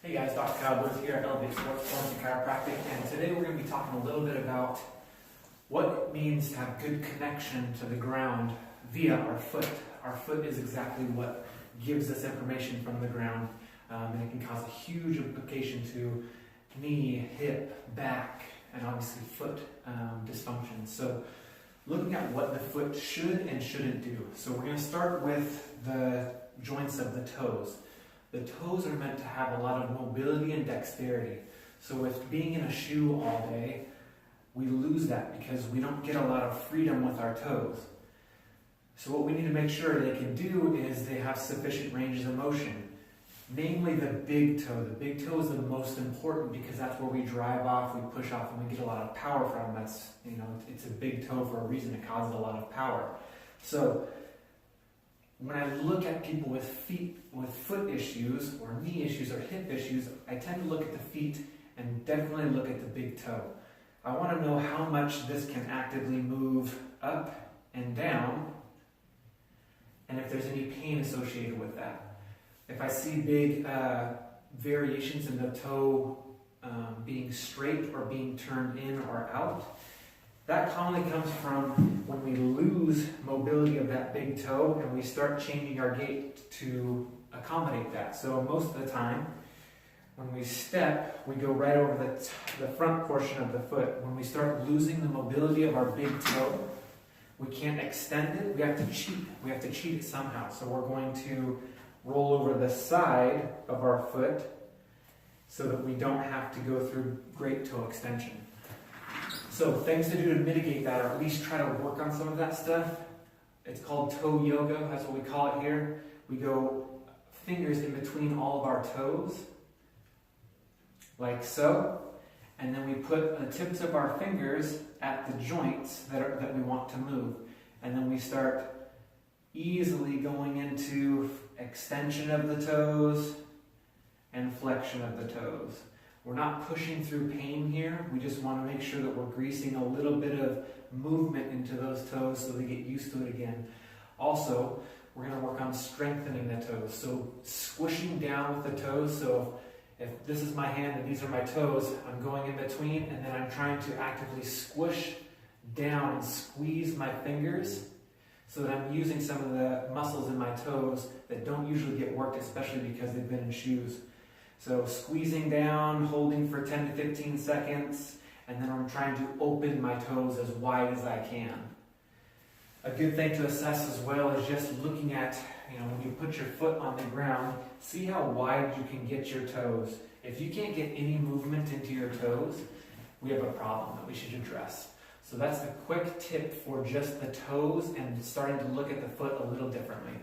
Hey guys, Dr. Kyle Booth here at Elevate Sports Performance and Chiropractic, and today we're going to be talking a little bit about what it means to have good connection to the ground via our foot. Our foot is exactly what gives us information from the ground, and it can cause a huge implication to knee, hip, back, and obviously foot dysfunction. So looking at what the foot should and shouldn't do. So we're going to start with the joints of the toes. The toes are meant to have a lot of mobility and dexterity. So with being in a shoe all day, we lose that because we don't get a lot of freedom with our toes. So what we need to make sure they can do is they have sufficient ranges of motion. Namely the big toe. The big toe is the most important because that's where we drive off, we push off, and we get a lot of power from. That's, it's a big toe for a reason. It causes a lot of power. So when I look at people with foot issues or knee issues or hip issues, I tend to look at the feet and definitely look at the big toe. I want to know how much this can actively move up and down and if there's any pain associated with that. If I see big variations in the toe being straight or being turned in or out, that commonly comes from when we lose mobility of that big toe and we start changing our gait to accommodate that. So most of the time, when we step, we go right over the front portion of the foot. When we start losing the mobility of our big toe, we can't extend it. We have to cheat. We have to cheat it somehow. So we're going to roll over the side of our foot so that we don't have to go through great toe extension. So things to do to mitigate that, or at least try to work on some of that stuff. It's called toe yoga, that's what we call it here. We go fingers in between all of our toes, like so. And then we put the tips of our fingers at the joints that we want to move. And then we start easily going into extension of the toes and flexion of the toes. We're not pushing through pain here. We just want to make sure that we're greasing a little bit of movement into those toes so they get used to it again. Also, we're going to work on strengthening the toes. So squishing down with the toes. So if this is my hand and these are my toes, I'm going in between and then I'm trying to actively squish down and squeeze my fingers so that I'm using some of the muscles in my toes that don't usually get worked, especially because they've been in shoes. So squeezing down, holding for 10 to 15 seconds, and then I'm trying to open my toes as wide as I can. A good thing to assess as well is just looking at, when you put your foot on the ground, see how wide you can get your toes. If you can't get any movement into your toes, we have a problem that we should address. So that's the quick tip for just the toes and starting to look at the foot a little differently.